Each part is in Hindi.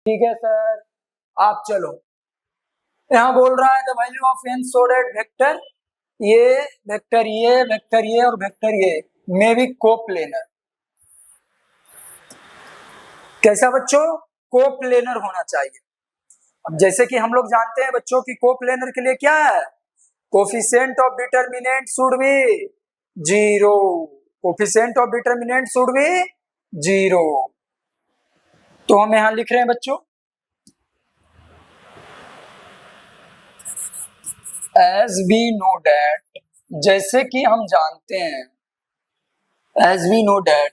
ठीक है सर, आप चलो। यहाँ बोल रहा है the value of n so that vector ये और वेक्टर ये मे बी कोप्लेनर। कैसा बच्चों? कोप्लेनर होना चाहिए। अब जैसे कि हम लोग जानते हैं बच्चों की कोप्लेनर के लिए क्या है, coefficient of determinant should B zero. Coefficient of determinant should B zero. तो हम यहां लिख रहे हैं बच्चों, एज वी नो डैट, जैसे कि हम जानते हैं, as we know that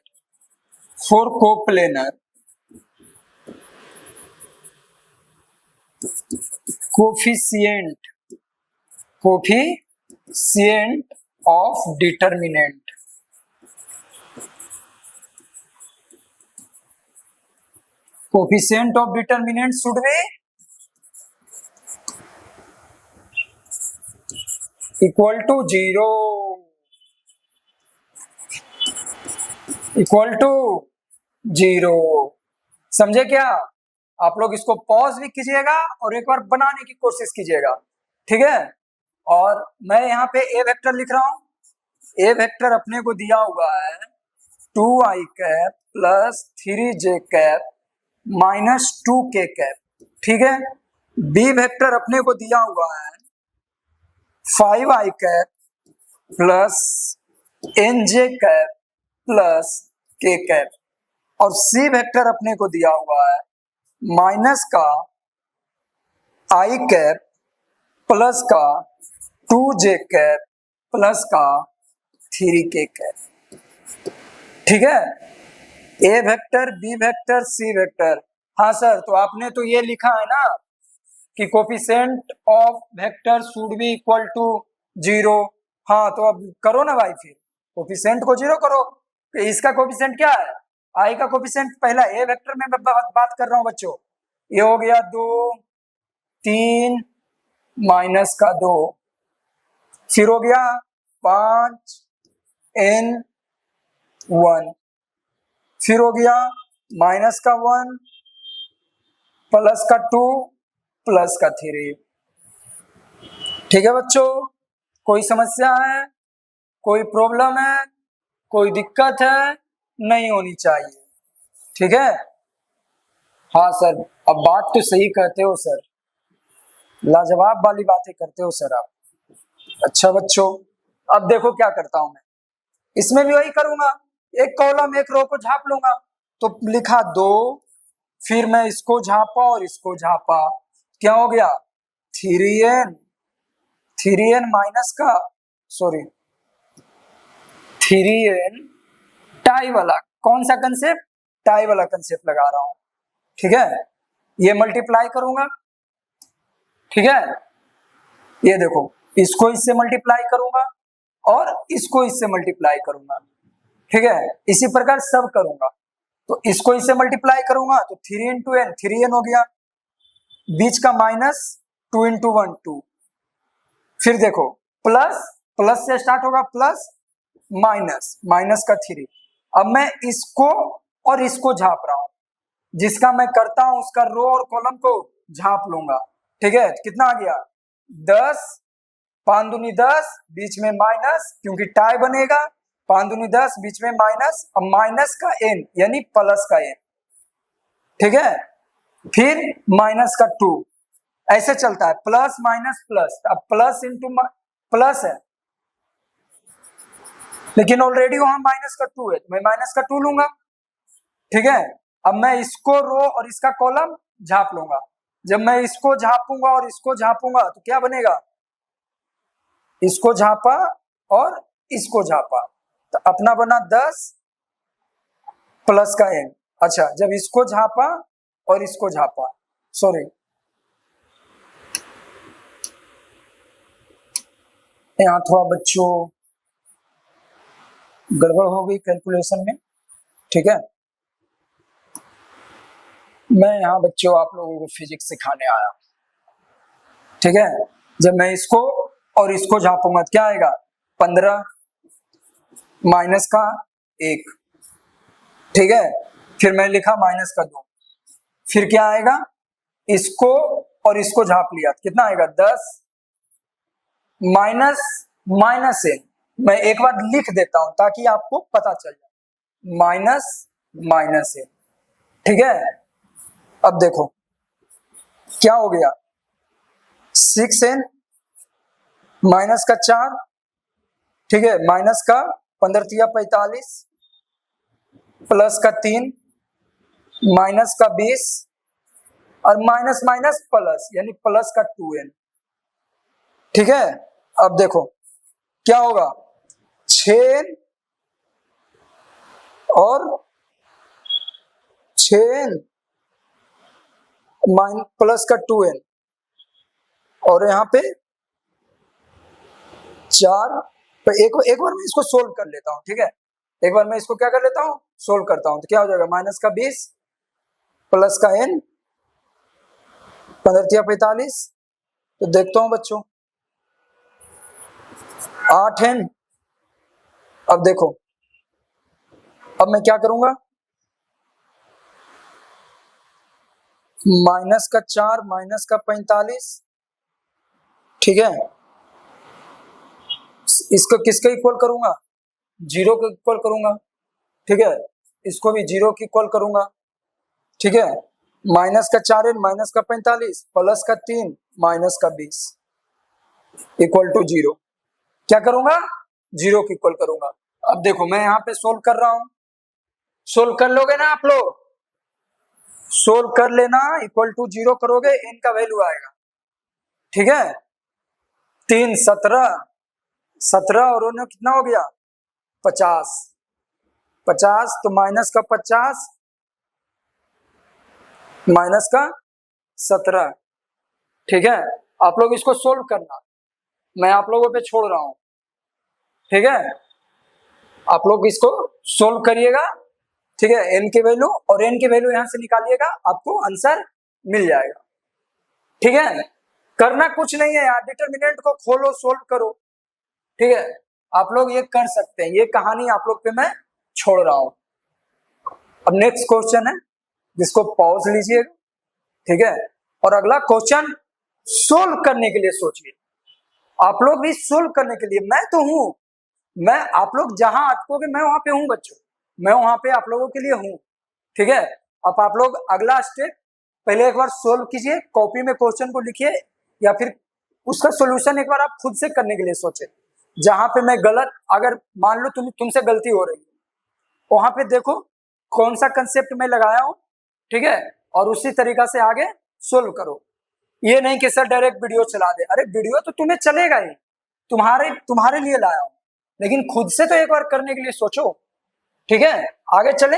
for coplanar coefficient of determinant should be equal to zero, equal to zero. समझे क्या? आप लोग इसको पॉज भी कीजिएगा और एक बार बनाने की कोशिश कीजिएगा, ठीक है? और मैं यहाँ पे ए वेक्टर लिख रहा हूं। ए वेक्टर अपने को दिया हुआ है 2i cap plus 3j cap minus 2k cap, ठीक है? बी वेक्टर अपने को दिया हुआ है 5i cap plus nj cap plus k cap, और सी वेक्टर अपने को दिया हुआ है माइनस का i कैप प्लस का 2j कैप प्लस का 3k कैप, ठीक है? ए vector, b vector, c vector. हाँ सर, तो आपने तो ये लिखा है ना कि coefficient of vector should be equal to zero. हाँ, तो अब करो ना भाई, फिर कोफिशिएंट को जीरो करो। तो इसका कोफिशिएंट क्या है? आई का कोफिशिएंट पहला ए वेक्टर में मैं बात कर रहा हूँ बच्चों। ये हो गया 2, 3 माइनस का 2, फिर हो गया 5 n 1, फिर हो गया माइनस का 1 प्लस का 2 प्लस का 3। ठीक है बच्चों, कोई समस्या है, कोई प्रॉब्लम है, कोई दिक्कत है? नहीं होनी चाहिए, ठीक है? हाँ सर, अब बात तो सही कहते हो सर, लाजवाब वाली बातें करते हो सर आप। अच्छा बच्चों, अब देखो क्या करता हूं मैं, इसमें भी वही करूंगा, एक कॉलम एक रो को झाप लूंगा। तो लिखा 2, फिर मैं इसको झापा और इसको झापा, क्या हो गया 3n माइनस का, सॉरी 3n टाई वाला, कौन सा कंसेप्ट? टाई वाला कंसेप्ट लगा रहा हूं, ठीक है? ये मल्टीप्लाई करूंगा, ठीक है? ये देखो, इसको इससे मल्टीप्लाई करूंगा और इसको इससे मल्टीप्लाई करूंगा, ठीक है? इसी प्रकार सब करूंगा। तो इसको इससे मल्टीप्लाई करूंगा तो 3 इंटू एन 3n हो गया, बीच का माइनस 2 इंटू 1 2, फिर देखो प्लस, प्लस से स्टार्ट होगा प्लस माइनस, माइनस का 3। अब मैं इसको और इसको झाप रहा हूं, जिसका मैं करता हूं उसका रो और कॉलम को झाप लूंगा, ठीक है? कितना आ गया 10, 5 दूनी 10, बीच में माइनस क्योंकि टाई बनेगा, 5 दूनी 10, बीच में माइनस, अब माइनस का n यानी प्लस का n, ठीक है? फिर माइनस का 2, ऐसे चलता है प्लस माइनस प्लस। अब प्लस इंटू प्लस है, लेकिन ऑलरेडी वहां माइनस का 2 है तो मैं माइनस का 2 लूंगा, ठीक है? अब मैं इसको रो और इसका कॉलम झाप लूंगा। जब मैं इसको झापूंगा और इसको झापूंगा तो क्या बनेगा, इसको झापा और इसको झापा तो अपना बना 10 प्लस का n। अच्छा, जब इसको झापा और इसको झापा, सॉरी यहाँ थोड़ा बच्चों गड़बड़ हो गई कैलकुलेशन में, ठीक है? मैं यहाँ बच्चों आप लोगों को फिजिक्स सिखाने आया, ठीक है? जब मैं इसको और इसको झापूंगा तो क्या आएगा 15 माइनस का 1, ठीक है? फिर मैं लिखा माइनस का 2, फिर क्या आएगा, इसको और इसको झाप लिया, कितना आएगा 10 माइनस माइनस एन। मैं एक बार लिख देता हूं ताकि आपको पता चल जाए, माइनस माइनस एन। ठीक है, अब देखो क्या हो गया, 6n माइनस का 4, ठीक है, माइनस का 15 × 45 प्लस का 3 माइनस का 20 और माइनस माइनस प्लस यानी प्लस का 2n। ठीक है, अब देखो क्या होगा, 6n और 6n माइनस प्लस का 2n और यहाँ पे 4। तो एक बार मैं इसको सोल्व कर लेता हूँ। ठीक है, एक बार मैं इसको क्या कर लेता हूँ, सोल्व करता हूँ। तो क्या हो जाएगा, माइनस का 20 प्लस का n 15 × 45। तो देखता हूँ बच्चों, 8n। अब देखो, अब मैं क्या करूंगा, माइनस का 4 माइनस का 45, ठीक है, इसको किसके इक्वल करूंगा, 0 के इक्वल करूंगा। ठीक है, इसको भी 0 के इक्वल करूंगा। ठीक है, माइनस का 4n माइनस का 45 प्लस का 3 माइनस का 20 इक्वल टू 0। क्या करूंगा, 0 के इक्वल करूंगा। अब देखो मैं यहाँ पे सोल्व कर रहा हूं, सोल्व कर लोगे ना आप लोग, सोल्व कर लेना, इक्वल टू 0 करोगे, n का वैल्यू आएगा। ठीक है, 3 17 17 और उन्हें कितना हो गया 50 50, तो माइनस का 50 माइनस का 17। ठीक है, आप लोग इसको सोल्व करना, मैं आप लोगों पे छोड़ रहा हूं। ठीक है, आप लोग इसको सोल्व करिएगा। ठीक है, n की वैल्यू और n की वैल्यू यहां से निकालिएगा, आपको आंसर मिल जाएगा। ठीक है, करना कुछ नहीं है यार, डिटरमिनेंट को खोलो सोल्व करो। ठीक है, आप लोग ये कर सकते हैं, ये कहानी आप लोग पे मैं छोड़ रहा हूं। अब नेक्स्ट क्वेश्चन है, जिसको पॉज लीजिएगा। ठीक है, और अगला क्वेश्चन सोल्व करने के लिए सोचिए, आप लोग भी सोल्व करने के लिए, मैं तो हूं, मैं आप लोग जहां अटकोगे मैं वहां पे हूं बच्चों, मैं वहां पे आप लोगों के लिए हूं। ठीक है, अब आप लोग अगला स्टेप पहले एक बार सोल्व कीजिए, कॉपी में क्वेश्चन को लिखिए या फिर उसका सॉल्यूशन एक बार आप खुद से करने के लिए सोचे। जहां पे मैं गलत, अगर मान लो तुमसे गलती हो रही है, वहां पे देखो कौन सा कंसेप्ट मैं लगाया हूं। ठीक है, और उसी तरीका से आगे सोल्व करो। ये नहीं कि सर डायरेक्ट वीडियो चला दे, अरे वीडियो तो तुम्हें चलेगा ही, तुम्हारे लिए लाया हूं, लेकिन खुद से तो एक बार करने के लिए सोचो। ठीक है, आगे चले,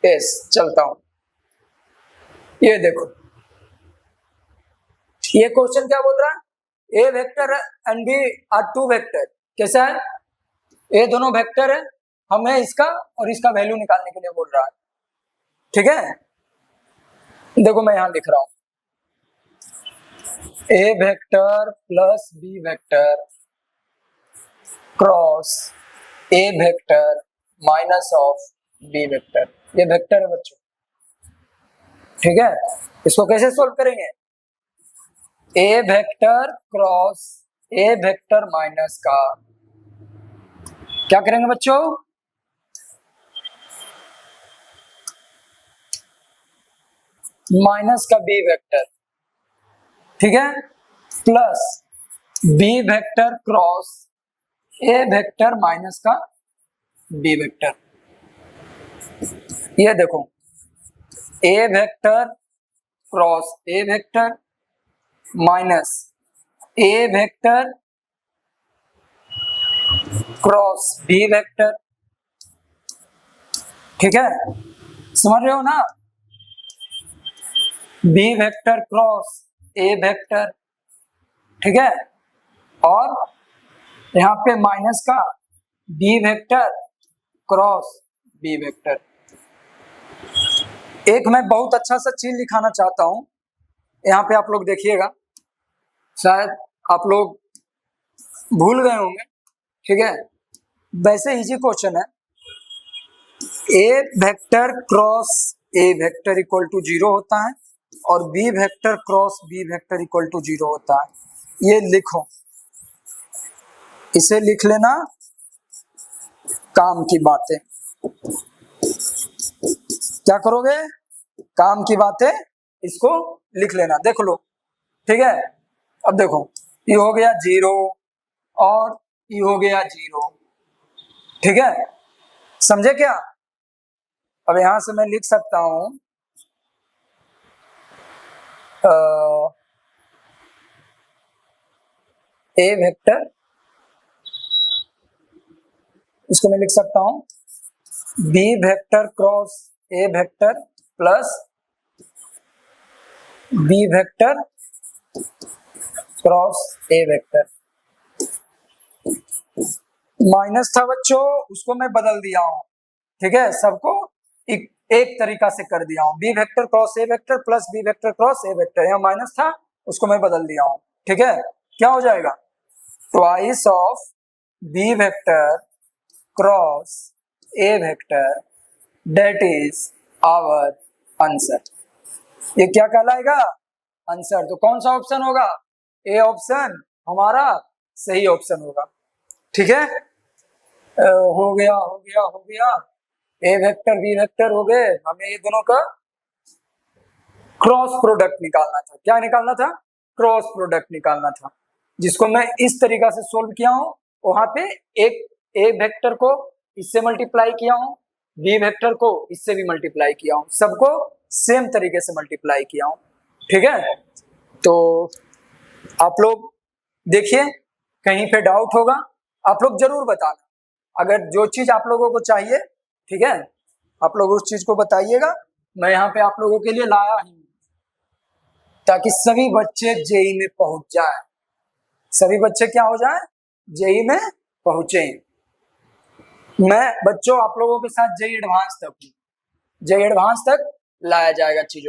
यस चलता हूं। ये देखो, ये क्वेश्चन क्या बोल रहा है, ए vector and B are two vector. कैसा है, ये दोनों वेक्टर है, हमें इसका और इसका वैल्यू निकालने के लिए बोल रहा है। ठीक है, देखो मैं यहां लिख रहा हूं, A vector plus B vector cross A vector minus of B vector. ये वेक्टर है बच्चों। ठीक है, इसको कैसे सोल्व करेंगे, A vector cross A vector minus का क्या करेंगे बच्चों, माइनस का बी वेक्टर। ठीक है, प्लस बी वेक्टर क्रॉस ए वेक्टर माइनस का बी वेक्टर। ये देखो, A vector cross A vector minus A vector cross B vector. ठीक है, समझ रहे हो ना, बी वेक्टर क्रॉस ए वेक्टर। ठीक है, और यहाँ पे माइनस का B vector cross B vector. एक मैं बहुत अच्छा सा चीज लिखाना चाहता हूं, यहाँ पे आप लोग देखिएगा, शायद आप लोग भूल गए होंगे। ठीक है, वैसे इजी क्वेश्चन है, ए vector cross A vector equal to 0 होता है और B vector cross B vector equal to 0 होता है। ये लिखो, इसे लिख लेना, काम की बातें। क्या करोगे? काम की बातें, इसको लिख लेना, देख लो, ठीक है। अब देखो, ये हो गया 0 और ये हो गया 0, ठीक है, समझे क्या? अब यहां से मैं लिख सकता हूं ए वेक्टर, इसको मैं लिख सकता हूं बी वेक्टर क्रॉस ए vector plus B vector cross ए वेक्टर। माइनस था बच्चों, उसको मैं बदल दिया हूं, ठीक है, सबको एक तरीका से कर दिया हूं, बी वेक्टर क्रॉस ए vector plus B vector cross ए वेक्टर। यहाँ माइनस था, उसको मैं बदल दिया हूं, ठीक है। क्या हो जाएगा? Twice of B vector cross A vector, that is our answer. ये क्या कहलाएगा? आंसर। तो कौन सा ऑप्शन होगा? ए ऑप्शन हमारा सही ऑप्शन होगा, ठीक है। हो गया हो गया हो गया, ए वेक्टर बी वेक्टर हो गए। हमें ये दोनों का क्रॉस प्रोडक्ट निकालना था। क्या निकालना था? क्रॉस प्रोडक्ट निकालना था, जिसको मैं इस तरीका से सोल्व किया हूं। वहां पे एक ए वेक्टर को इससे मल्टीप्लाई किया हूं, बी वेक्टर को इससे भी मल्टीप्लाई किया हूं, सबको सेम तरीके से मल्टीप्लाई किया हूं, ठीक है। तो आप लोग देखिए, कहीं पे डाउट होगा आप लोग जरूर बताना। अगर जो चीज आप लोगों को चाहिए, ठीक है, आप लोग उस चीज को बताइएगा। मैं यहाँ पे आप लोगों के लिए लाया ही, ताकि सभी बच्चे जेई में पहुंच जाए, सभी बच्चे क्या हो जाए? जेई में पहुंचे। मैं बच्चों आप लोगों के साथ जेई एडवांस तक हूँ, जेई एडवांस तक लाया जाएगा चीजों को।